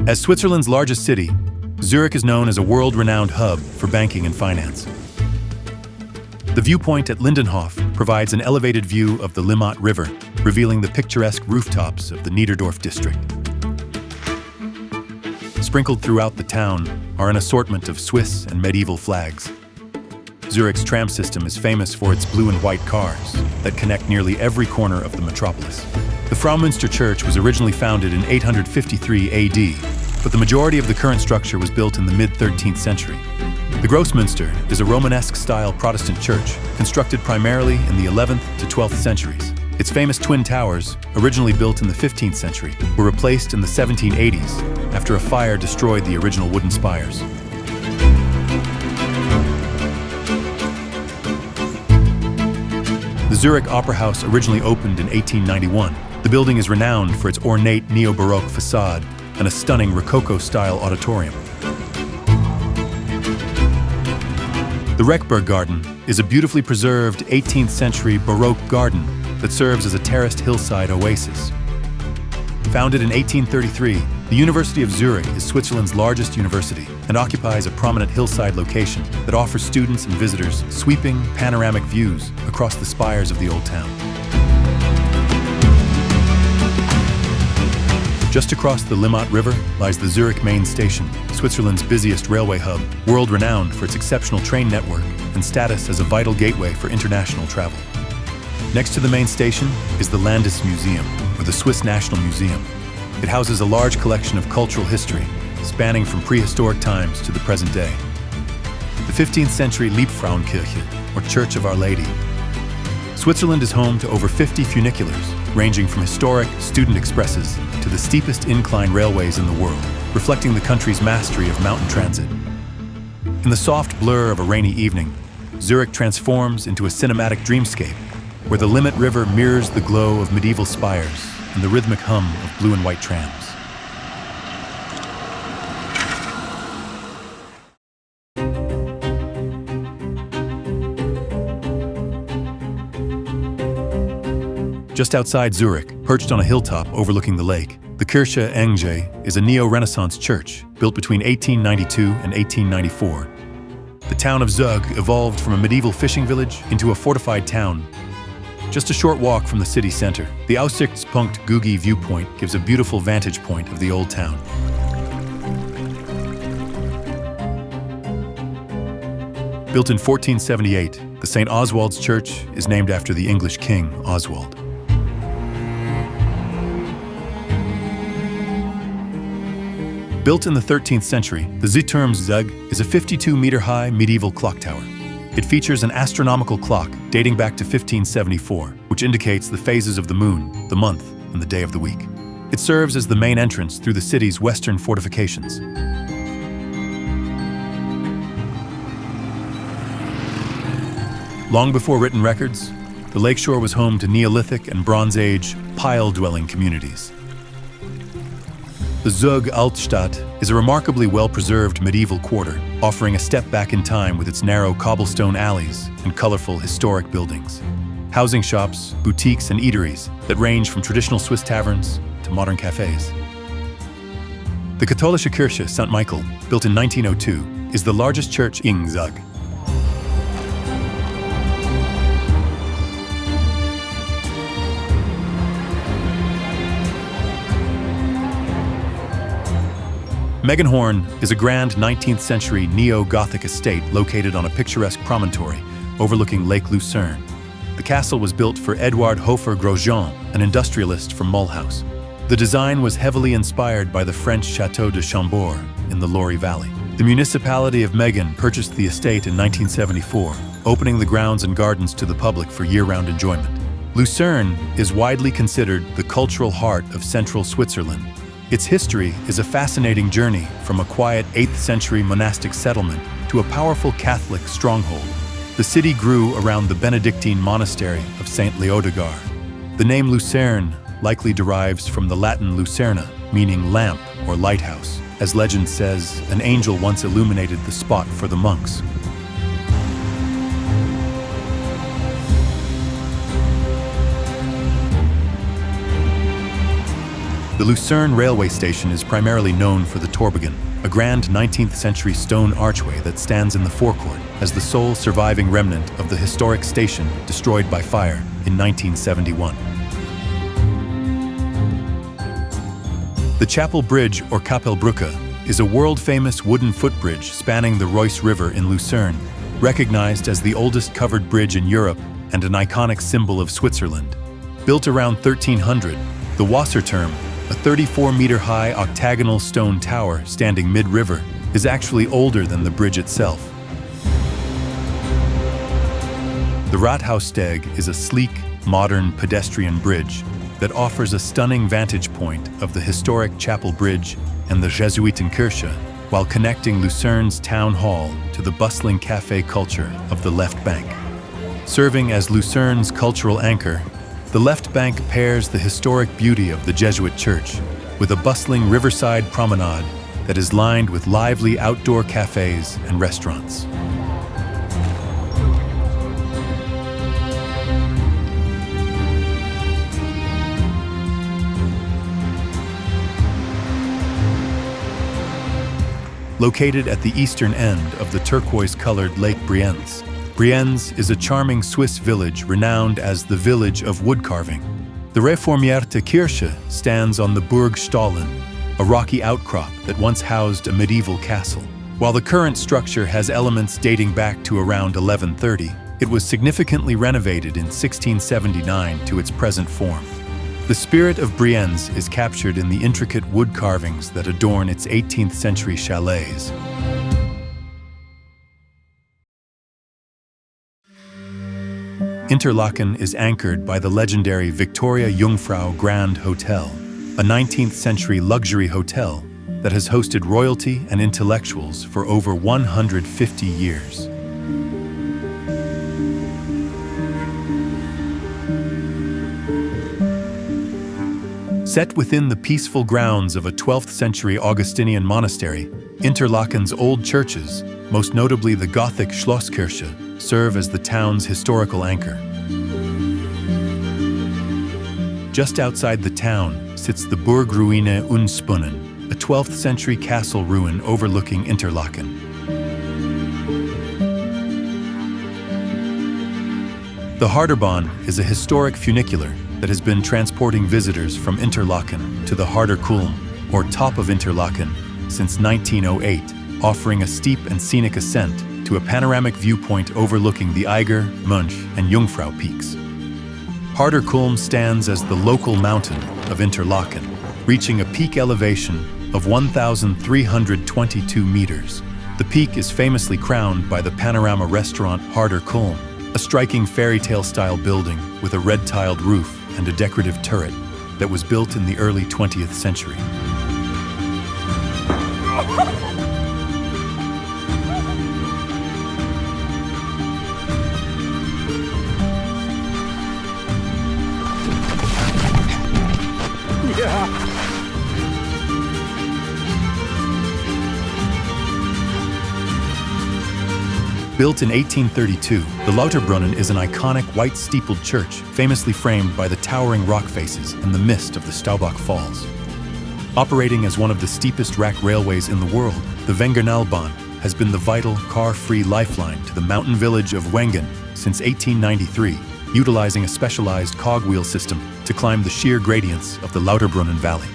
As Switzerland's largest city, Zürich is known as a world-renowned hub for banking and finance. The viewpoint at Lindenhof provides an elevated view of the Limmat River, revealing the picturesque rooftops of the Niederdorf district. Sprinkled throughout the town are an assortment of Swiss and medieval flags. Zürich's tram system is famous for its blue and white cars that connect nearly every corner of the metropolis. The Fraumünster Church was originally founded in 853 AD, but the majority of the current structure was built in the mid-13th century. The Grossmünster is a Romanesque-style Protestant church, constructed primarily in the 11th to 12th centuries. Its famous twin towers, originally built in the 15th century, were replaced in the 1780s after a fire destroyed the original wooden spires. The Zürich Opera House originally opened in 1891. The building is renowned for its ornate neo-Baroque facade and a stunning Rococo-style auditorium. The Reckberg Garden is a beautifully preserved 18th century Baroque garden that serves as a terraced hillside oasis. Founded in 1833, the University of Zurich is Switzerland's largest university and occupies a prominent hillside location that offers students and visitors sweeping, panoramic views across the spires of the old town. Just across the Limmat River lies the Zurich main station, Switzerland's busiest railway hub, world-renowned for its exceptional train network and status as a vital gateway for international travel. Next to the main station is the Landesmuseum, or the Swiss National Museum. It houses a large collection of cultural history, spanning from prehistoric times to the present day. The 15th century Liebfrauenkirche, or Church of Our Lady. Switzerland is home to over 50 funiculars, ranging from historic student expresses to the steepest incline railways in the world, reflecting the country's mastery of mountain transit. In the soft blur of a rainy evening, Zurich transforms into a cinematic dreamscape, where the Limmat River mirrors the glow of medieval spires and the rhythmic hum of blue and white trams. Just outside Zurich, perched on a hilltop overlooking the lake, the Kirche Engge is a neo-Renaissance church built between 1892 and 1894. The town of Zug evolved from a medieval fishing village into a fortified town. Just a short walk from the city center, the Aussichtspunkt Gugi viewpoint gives a beautiful vantage point of the old town. Built in 1478, the St. Oswald's Church is named after the English king Oswald. Built in the 13th century, the Zitturm Zug is a 52-meter-high medieval clock tower. It features an astronomical clock dating back to 1574, which indicates the phases of the moon, the month, and the day of the week. It serves as the main entrance through the city's western fortifications. Long before written records, the lakeshore was home to Neolithic and Bronze Age pile-dwelling communities. The Zug Altstadt is a remarkably well-preserved medieval quarter, offering a step back in time with its narrow cobblestone alleys and colorful historic buildings. Housing shops, boutiques, and eateries that range from traditional Swiss taverns to modern cafes. The Katholische Kirche St. Michael, built in 1902, is the largest church in Zug. Mühlehorn is a grand 19th century neo-Gothic estate located on a picturesque promontory overlooking Lake Lucerne. The castle was built for Edouard Hofer Grosjean, an industrialist from Mulhouse. The design was heavily inspired by the French Château de Chambord in the Loire Valley. The municipality of Wengen purchased the estate in 1974, opening the grounds and gardens to the public for year-round enjoyment. Lucerne is widely considered the cultural heart of central Switzerland. Its history is a fascinating journey from a quiet 8th century monastic settlement to a powerful Catholic stronghold. The city grew around the Benedictine monastery of St. Leodegar. The name Lucerne likely derives from the Latin lucerna, meaning lamp or lighthouse. As legend says, an angel once illuminated the spot for the monks. The Lucerne railway station is primarily known for the Torbogen, a grand 19th century stone archway that stands in the forecourt as the sole surviving remnant of the historic station destroyed by fire in 1971. The Chapel Bridge, or Kapellbrücke, is a world-famous wooden footbridge spanning the Reuss River in Lucerne, recognized as the oldest covered bridge in Europe and an iconic symbol of Switzerland. Built around 1300, the Wasserturm, a 34-meter-high octagonal stone tower standing mid-river, is actually older than the bridge itself. The Rathaussteg is a sleek, modern pedestrian bridge that offers a stunning vantage point of the historic Chapel Bridge and the Jesuitenkirche, while connecting Lucerne's town hall to the bustling café culture of the left bank. Serving as Lucerne's cultural anchor, the left bank pairs the historic beauty of the Jesuit church with a bustling riverside promenade that is lined with lively outdoor cafes and restaurants. Located at the eastern end of the turquoise-colored Lake Brienz, Brienz is a charming Swiss village renowned as the village of woodcarving. The Reformierte Kirche stands on the Burg Stahlen, a rocky outcrop that once housed a medieval castle. While the current structure has elements dating back to around 1130, it was significantly renovated in 1679 to its present form. The spirit of Brienz is captured in the intricate wood carvings that adorn its 18th century chalets. Interlaken is anchored by the legendary Victoria Jungfrau Grand Hotel, a 19th century luxury hotel that has hosted royalty and intellectuals for over 150 years. Set within the peaceful grounds of a 12th century Augustinian monastery, Interlaken's old churches, most notably the Gothic Schlosskirche, serve as the town's historical anchor. Just outside the town sits the Burgruine Unspunnen, a 12th century castle ruin overlooking Interlaken. The Harderbahn is a historic funicular that has been transporting visitors from Interlaken to the Harderkulm, or top of Interlaken, since 1908, offering a steep and scenic ascent to a panoramic viewpoint overlooking the Eiger, Munch, and Jungfrau peaks. Harderkulm stands as the local mountain of Interlaken, reaching a peak elevation of 1,322 meters. The peak is famously crowned by the panorama restaurant Harderkulm, a striking fairy tale-style building with a red-tiled roof and a decorative turret that was built in the early 20th century. Built in 1832, the Lauterbrunnen is an iconic white steepled church famously framed by the towering rock faces and the mist of the Staubach Falls. Operating as one of the steepest rack railways in the world, the Wengenalbahn has been the vital, car-free lifeline to the mountain village of Wengen since 1893, utilizing a specialized cogwheel system to climb the sheer gradients of the Lauterbrunnen Valley.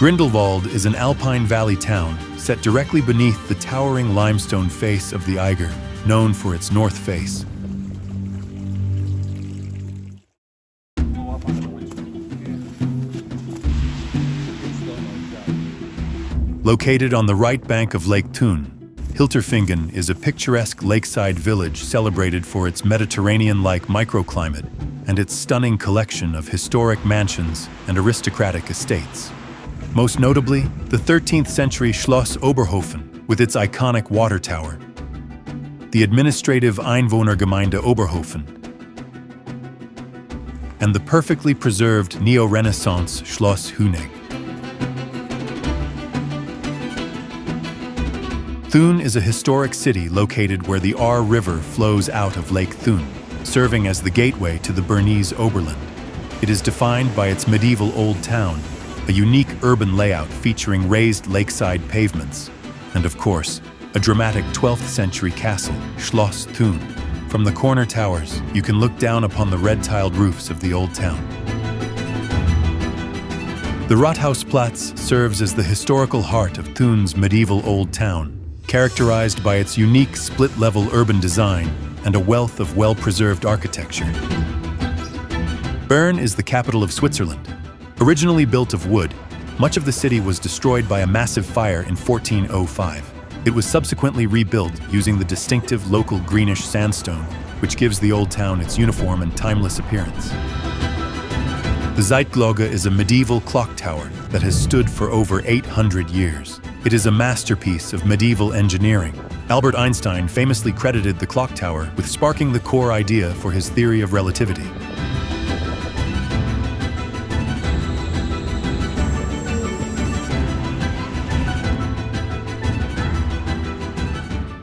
Grindelwald is an alpine valley town set directly beneath the towering limestone face of the Eiger, known for its north face. Located on the right bank of Lake Thun, Hilterfingen is a picturesque lakeside village celebrated for its Mediterranean-like microclimate and its stunning collection of historic mansions and aristocratic estates. Most notably, the 13th century Schloss Oberhofen with its iconic water tower, the administrative Einwohnergemeinde Oberhofen, and the perfectly preserved neo-Renaissance Schloss Hünegg. Thun is a historic city located where the Aar River flows out of Lake Thun, serving as the gateway to the Bernese Oberland. It is defined by its medieval old town, a unique urban layout featuring raised lakeside pavements, and of course, a dramatic 12th century castle, Schloss Thun. From the corner towers, you can look down upon the red-tiled roofs of the old town. The Rathausplatz serves as the historical heart of Thun's medieval old town, characterized by its unique split-level urban design and a wealth of well-preserved architecture. Bern is the capital of Switzerland. Originally built of wood, much of the city was destroyed by a massive fire in 1405. It was subsequently rebuilt using the distinctive local greenish sandstone, which gives the old town its uniform and timeless appearance. The Zeitglocke is a medieval clock tower that has stood for over 800 years. It is a masterpiece of medieval engineering. Albert Einstein famously credited the clock tower with sparking the core idea for his theory of relativity.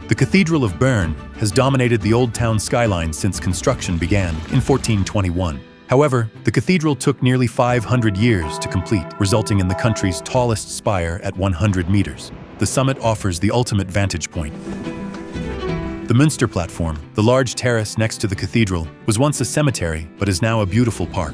The Cathedral of Bern has dominated the old town skyline since construction began in 1421. However, the cathedral took nearly 500 years to complete, resulting in the country's tallest spire at 100 meters. The summit offers the ultimate vantage point. The Münster platform, the large terrace next to the cathedral, was once a cemetery but is now a beautiful park.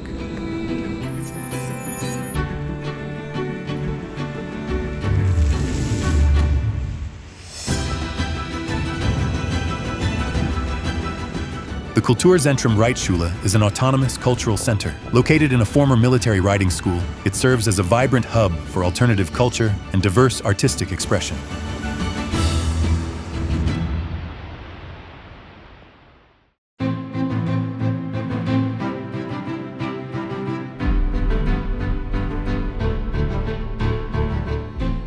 The Kulturzentrum Reitschule is an autonomous cultural center. Located in a former military riding school, it serves as a vibrant hub for alternative culture and diverse artistic expression.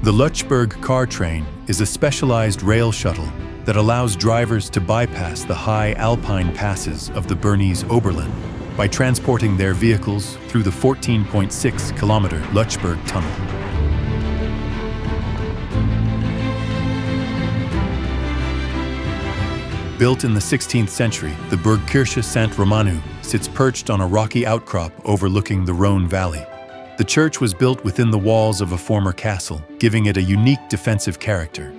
The Lötschberg car train is a specialized rail shuttle that allows drivers to bypass the high alpine passes of the Bernese Oberland by transporting their vehicles through the 14.6-kilometer Lötschberg tunnel. Built in the 16th century, the Burgkirche St. Romanu sits perched on a rocky outcrop overlooking the Rhone Valley. The church was built within the walls of a former castle, giving it a unique defensive character.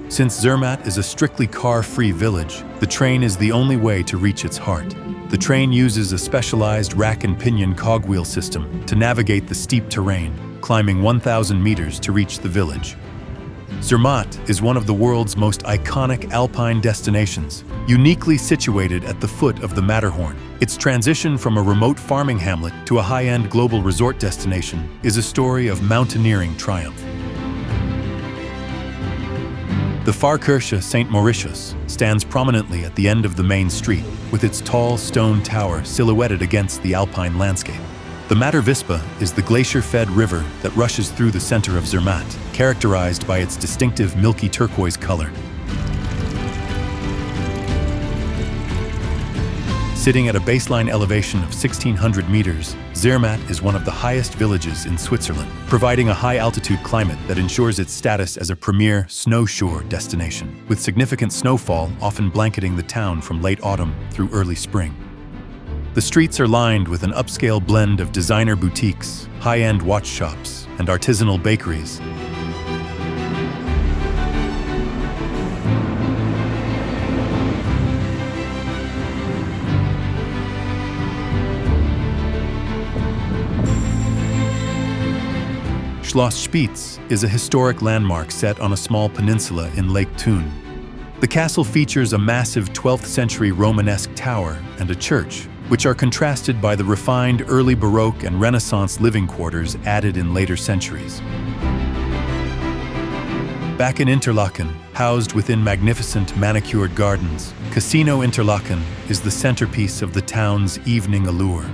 Since Zermatt is a strictly car-free village, the train is the only way to reach its heart. The train uses a specialized rack and pinion cogwheel system to navigate the steep terrain, climbing 1,000 meters to reach the village. Zermatt is one of the world's most iconic alpine destinations, uniquely situated at the foot of the Matterhorn. Its transition from a remote farming hamlet to a high-end global resort destination is a story of mountaineering triumph. The Pfarrkirche St. Mauritius stands prominently at the end of the main street, with its tall stone tower silhouetted against the alpine landscape. The Mattervispa is the glacier-fed river that rushes through the center of Zermatt, characterized by its distinctive milky turquoise color. Sitting at a baseline elevation of 1,600 meters, Zermatt is one of the highest villages in Switzerland, providing a high-altitude climate that ensures its status as a premier snowshore destination, with significant snowfall often blanketing the town from late autumn through early spring. The streets are lined with an upscale blend of designer boutiques, high-end watch shops, and artisanal bakeries. Schloss Spitz is a historic landmark set on a small peninsula in Lake Thun. The castle features a massive 12th century Romanesque tower and a church, which are contrasted by the refined early Baroque and Renaissance living quarters added in later centuries. Back in Interlaken, housed within magnificent manicured gardens, Casino Interlaken is the centerpiece of the town's evening allure.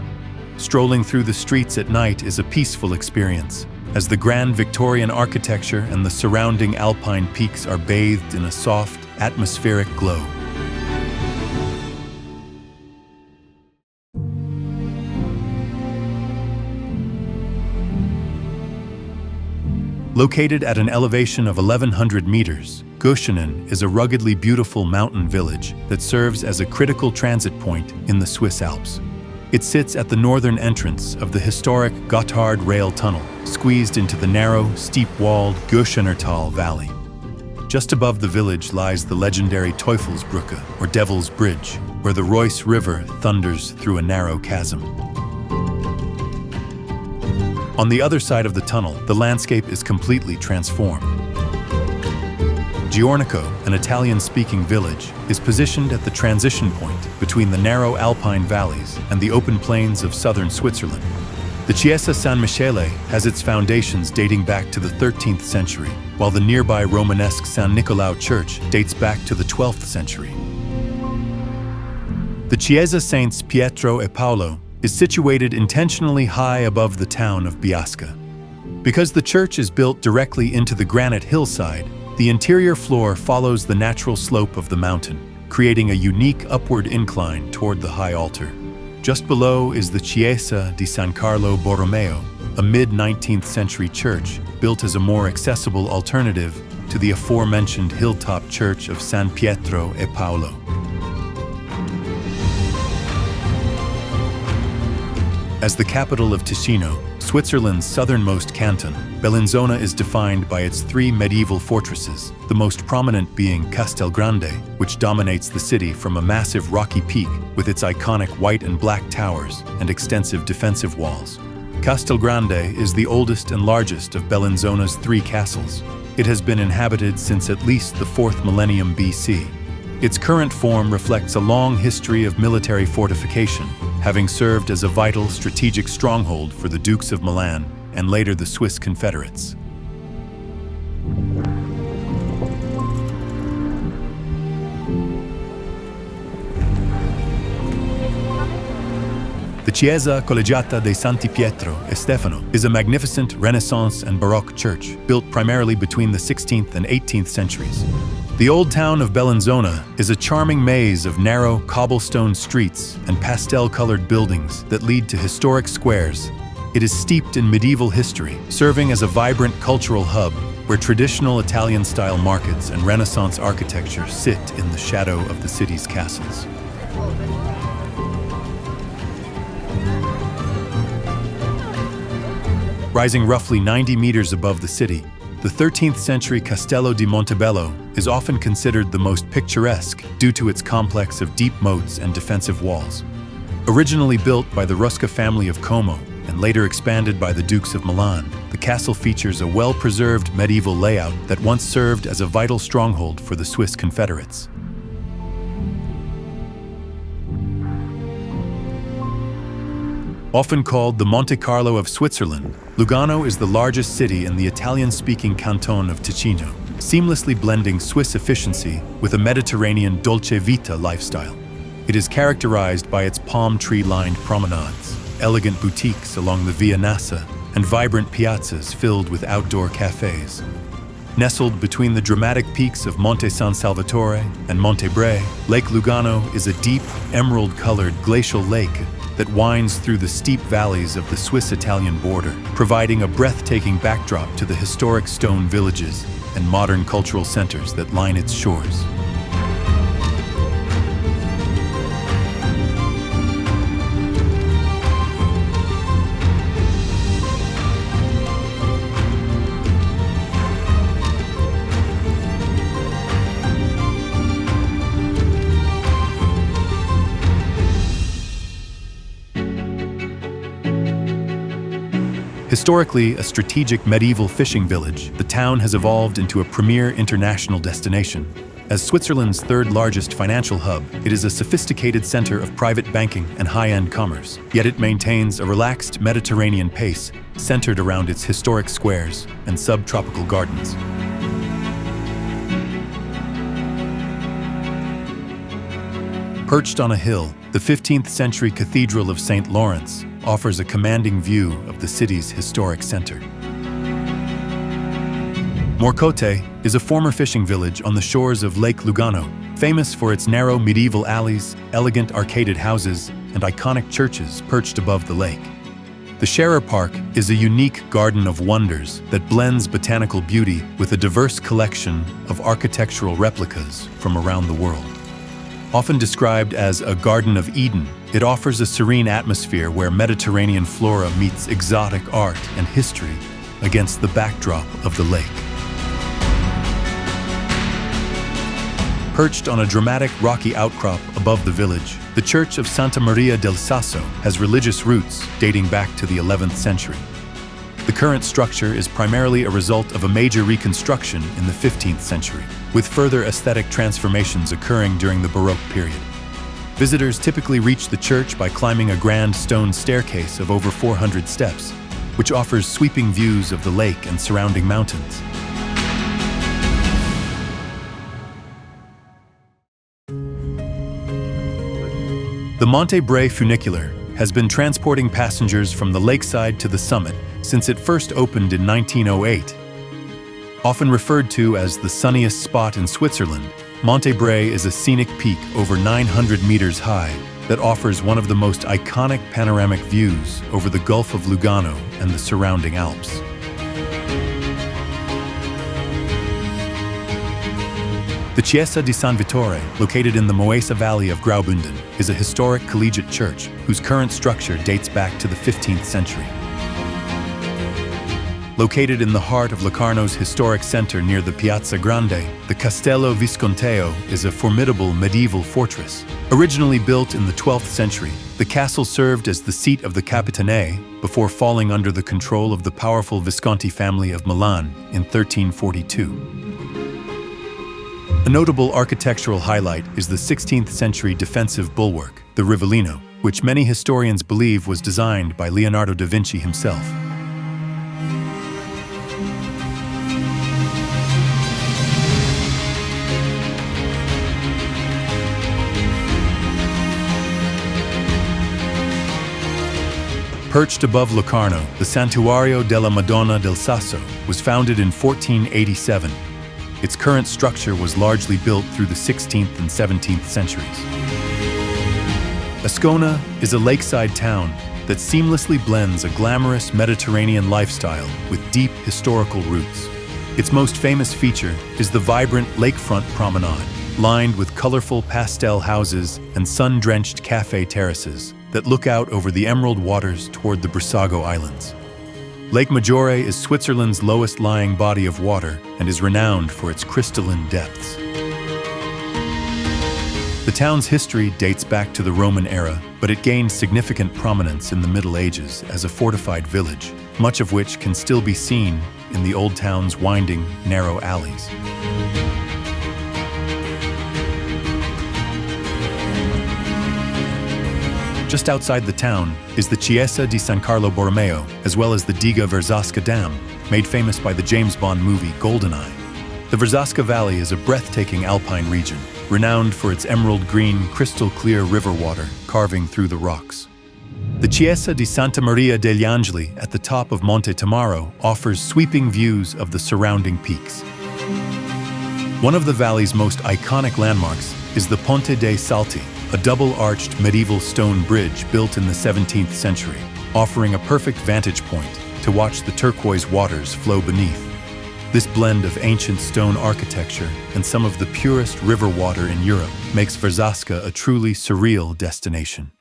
Strolling through the streets at night is a peaceful experience, as the grand Victorian architecture and the surrounding alpine peaks are bathed in a soft, atmospheric glow. Located at an elevation of 1,100 meters, Lucerne is a ruggedly beautiful mountain village that serves as a critical transit point in the Swiss Alps. It sits at the northern entrance of the historic Gotthard rail tunnel, squeezed into the narrow, steep-walled Lucerne Valley. Just above the village lies the legendary Teufelsbrücke, or Devil's Bridge, where the Reuss River thunders through a narrow chasm. On the other side of the tunnel, the landscape is completely transformed. Giornico, an Italian-speaking village, is positioned at the transition point between the narrow alpine valleys and the open plains of southern Switzerland. The Chiesa San Michele has its foundations dating back to the 13th century, while the nearby Romanesque San Nicolao Church dates back to the 12th century. The Chiesa Saints Pietro e Paolo is situated intentionally high above the town of Biasca. Because the church is built directly into the granite hillside, the interior floor follows the natural slope of the mountain, creating a unique upward incline toward the high altar. Just below is the Chiesa di San Carlo Borromeo, a mid-19th century church built as a more accessible alternative to the aforementioned hilltop church of San Pietro e Paolo. As the capital of Ticino, Switzerland's southernmost canton, Bellinzona is defined by its three medieval fortresses, the most prominent being Castel Grande, which dominates the city from a massive rocky peak with its iconic white and black towers and extensive defensive walls. Castel Grande is the oldest and largest of Bellinzona's three castles. It has been inhabited since at least the 4th millennium BC. Its current form reflects a long history of military fortification, having served as a vital strategic stronghold for the Dukes of Milan and later the Swiss Confederates. The Chiesa Collegiata dei Santi Pietro e Stefano is a magnificent Renaissance and Baroque church built primarily between the 16th and 18th centuries. The old town of Bellinzona is a charming maze of narrow cobblestone streets and pastel-colored buildings that lead to historic squares. It is steeped in medieval history, serving as a vibrant cultural hub where traditional Italian-style markets and Renaissance architecture sit in the shadow of the city's castles. Rising roughly 90 meters above the city, the 13th century Castello di Montebello is often considered the most picturesque due to its complex of deep moats and defensive walls. Originally built by the Rusca family of Como and later expanded by the Dukes of Milan, the castle features a well-preserved medieval layout that once served as a vital stronghold for the Swiss Confederates. Often called the Monte Carlo of Switzerland, Lugano is the largest city in the Italian-speaking canton of Ticino, seamlessly blending Swiss efficiency with a Mediterranean dolce vita lifestyle. It is characterized by its palm tree-lined promenades, elegant boutiques along the Via Nassa, and vibrant piazzas filled with outdoor cafes. Nestled between the dramatic peaks of Monte San Salvatore and Monte Bre, Lake Lugano is a deep, emerald-colored glacial lake that winds through the steep valleys of the Swiss-Italian border, providing a breathtaking backdrop to the historic stone villages and modern cultural centers that line its shores. Historically a strategic medieval fishing village, the town has evolved into a premier international destination. As Switzerland's third-largest financial hub, it is a sophisticated center of private banking and high-end commerce, yet it maintains a relaxed Mediterranean pace centered around its historic squares and subtropical gardens. Perched on a hill, the 15th century Cathedral of St. Lawrence offers a commanding view of the city's historic center. Morcote is a former fishing village on the shores of Lake Lugano, famous for its narrow medieval alleys, elegant arcaded houses, and iconic churches perched above the lake. The Scherer Park is a unique garden of wonders that blends botanical beauty with a diverse collection of architectural replicas from around the world. Often described as a Garden of Eden, it offers a serene atmosphere where Mediterranean flora meets exotic art and history against the backdrop of the lake. Perched on a dramatic rocky outcrop above the village, the Church of Santa Maria del Sasso has religious roots dating back to the 11th century. The current structure is primarily a result of a major reconstruction in the 15th century, with further aesthetic transformations occurring during the Baroque period. Visitors typically reach the church by climbing a grand stone staircase of over 400 steps, which offers sweeping views of the lake and surrounding mountains. The Monte Bre funicular has been transporting passengers from the lakeside to the summit since it first opened in 1908. Often referred to as the sunniest spot in Switzerland, Monte Bre is a scenic peak over 900 meters high that offers one of the most iconic panoramic views over the Gulf of Lugano and the surrounding Alps. The Chiesa di San Vittore, located in the Moesa Valley of Graubünden, is a historic collegiate church whose current structure dates back to the 15th century. Located in the heart of Locarno's historic center near the Piazza Grande, the Castello Visconteo is a formidable medieval fortress. Originally built in the 12th century, the castle served as the seat of the Capitanate before falling under the control of the powerful Visconti family of Milan in 1342. A notable architectural highlight is the 16th century defensive bulwark, the Rivellino, which many historians believe was designed by Leonardo da Vinci himself. Perched above Locarno, the Santuario della Madonna del Sasso was founded in 1487. Its current structure was largely built through the 16th and 17th centuries. Ascona is a lakeside town that seamlessly blends a glamorous Mediterranean lifestyle with deep historical roots. Its most famous feature is the vibrant lakefront promenade, lined with colorful pastel houses and sun-drenched cafe terraces that look out over the emerald waters toward the Brissago Islands. Lake Maggiore is Switzerland's lowest-lying body of water and is renowned for its crystalline depths. The town's history dates back to the Roman era, but it gained significant prominence in the Middle Ages as a fortified village, much of which can still be seen in the old town's winding, narrow alleys. Just outside the town is the Chiesa di San Carlo Borromeo, as well as the Diga Verzasca Dam, made famous by the James Bond movie GoldenEye. The Verzasca Valley is a breathtaking alpine region, renowned for its emerald green, crystal-clear river water carving through the rocks. The Chiesa di Santa Maria degli Angeli at the top of Monte Tamaro offers sweeping views of the surrounding peaks. One of the valley's most iconic landmarks is the Ponte dei Salti, a double-arched medieval stone bridge built in the 17th century, offering a perfect vantage point to watch the turquoise waters flow beneath. This blend of ancient stone architecture and some of the purest river water in Europe makes Verzasca a truly surreal destination.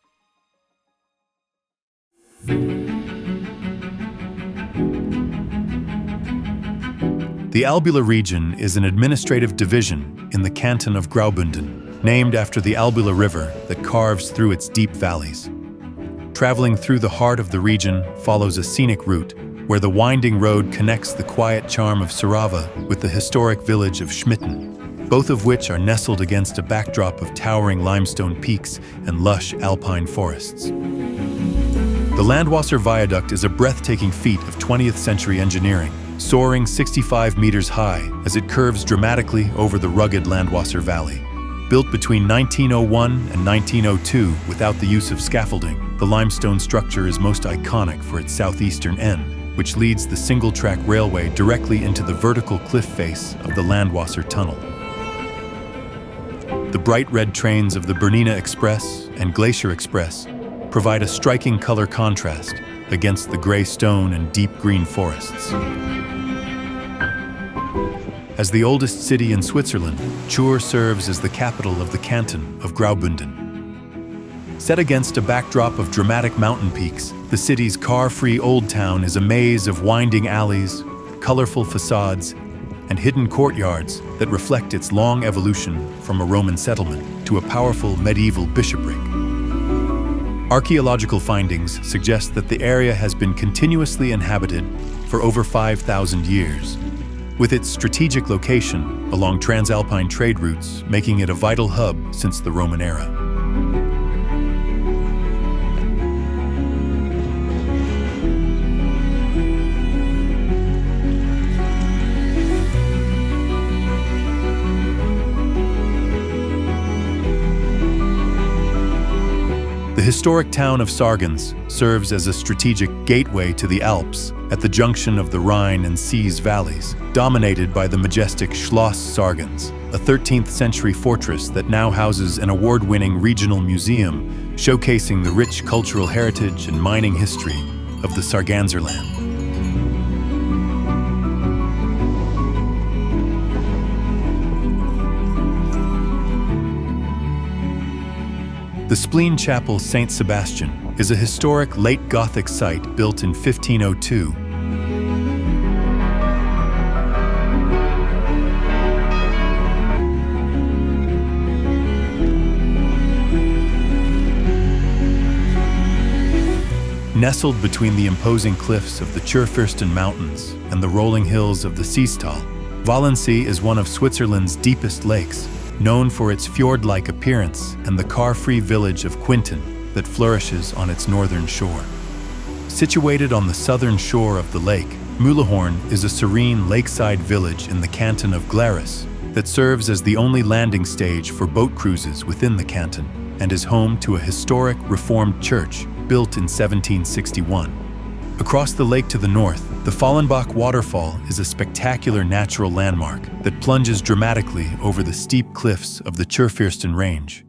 The Albula region is an administrative division in the canton of Graubünden, named after the Albula River that carves through its deep valleys. Traveling through the heart of the region follows a scenic route where the winding road connects the quiet charm of Surava with the historic village of Schmitten, both of which are nestled against a backdrop of towering limestone peaks and lush alpine forests. The Landwasser Viaduct is a breathtaking feat of 20th century engineering, soaring 65 meters high as it curves dramatically over the rugged Landwasser Valley. Built between 1901 and 1902 without the use of scaffolding, the limestone structure is most iconic for its southeastern end, which leads the single-track railway directly into the vertical cliff face of the Landwasser Tunnel. The bright red trains of the Bernina Express and Glacier Express provide a striking color contrast against the gray stone and deep green forests. As the oldest city in Switzerland, Chur serves as the capital of the canton of Graubünden. Set against a backdrop of dramatic mountain peaks, the city's car-free old town is a maze of winding alleys, colorful facades, and hidden courtyards that reflect its long evolution from a Roman settlement to a powerful medieval bishopric. Archaeological findings suggest that the area has been continuously inhabited for over 5,000 years, with its strategic location along transalpine trade routes making it a vital hub since the Roman era. The historic town of Sargans serves as a strategic gateway to the Alps at the junction of the Rhine and Sees valleys, dominated by the majestic Schloss Sargans, a 13th century fortress that now houses an award-winning regional museum showcasing the rich cultural heritage and mining history of the Sarganserland. The Spleen Chapel St. Sebastian is a historic late Gothic site built in 1502. Nestled between the imposing cliffs of the Churfürsten Mountains and the rolling hills of the Seestal, Walensee is one of Switzerland's deepest lakes, known for its fjord-like appearance and the car-free village of Quinten that flourishes on its northern shore. Situated on the southern shore of the lake, Mühlehorn is a serene lakeside village in the canton of Glarus that serves as the only landing stage for boat cruises within the canton and is home to a historic Reformed church built in 1761. Across the lake to the north, the Fallenbach waterfall is a spectacular natural landmark that plunges dramatically over the steep cliffs of the Churfürsten Range.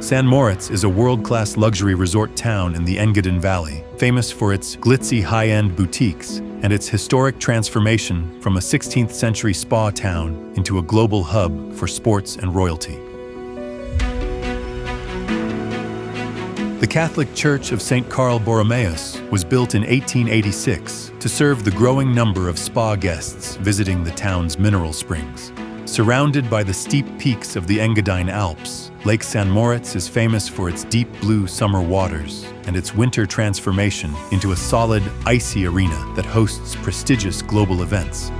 St. Moritz is a world-class luxury resort town in the Engadin Valley, famous for its glitzy high-end boutiques and its historic transformation from a 16th century spa town into a global hub for sports and royalty. The Catholic Church of St. Karl Borromeus was built in 1886 to serve the growing number of spa guests visiting the town's mineral springs. Surrounded by the steep peaks of the Engadine Alps, Lake St. Moritz is famous for its deep blue summer waters and its winter transformation into a solid, icy arena that hosts prestigious global events.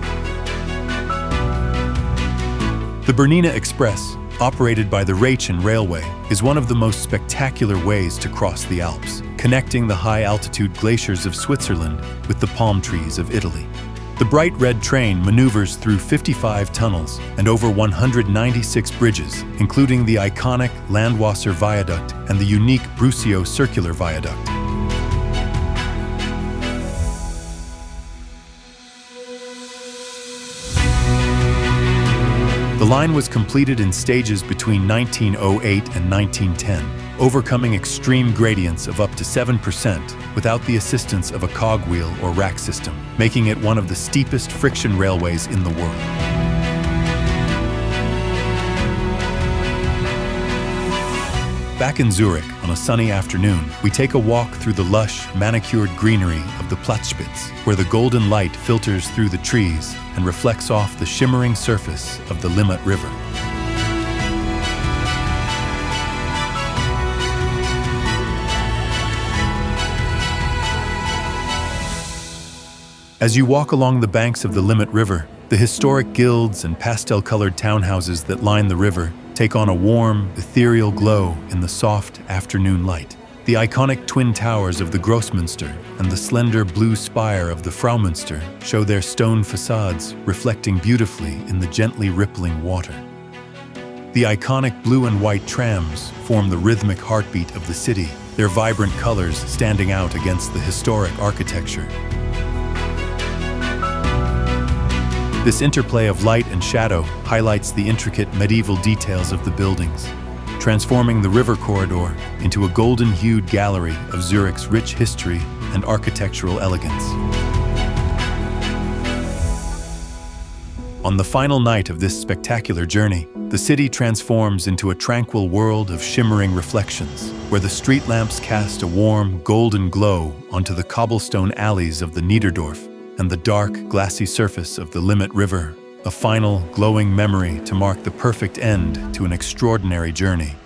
The Bernina Express, operated by the Rheinischen Railway, is one of the most spectacular ways to cross the Alps, connecting the high-altitude glaciers of Switzerland with the palm trees of Italy. The bright red train maneuvers through 55 tunnels and over 196 bridges, including the iconic Landwasser Viaduct and the unique Brusio Circular Viaduct. The line was completed in stages between 1908 and 1910, overcoming extreme gradients of up to 7% without the assistance of a cogwheel or rack system, making it one of the steepest friction railways in the world. Back in Zürich, on a sunny afternoon, we take a walk through the lush, manicured greenery of the Platzspitz, where the golden light filters through the trees and reflects off the shimmering surface of the Limmat River. As you walk along the banks of the Limmat River, the historic guilds and pastel-colored townhouses that line the river take on a warm, ethereal glow in the soft afternoon light. The iconic twin towers of the Grossmünster and the slender blue spire of the Fraumünster show their stone facades reflecting beautifully in the gently rippling water. The iconic blue and white trams form the rhythmic heartbeat of the city, their vibrant colors standing out against the historic architecture. This interplay of light and shadow highlights the intricate medieval details of the buildings, transforming the river corridor into a golden-hued gallery of Zurich's rich history and architectural elegance. On the final night of this spectacular journey, the city transforms into a tranquil world of shimmering reflections, where the street lamps cast a warm, golden glow onto the cobblestone alleys of the Niederdorf and the dark, glassy surface of the Limmat River, a final, glowing memory to mark the perfect end to an extraordinary journey.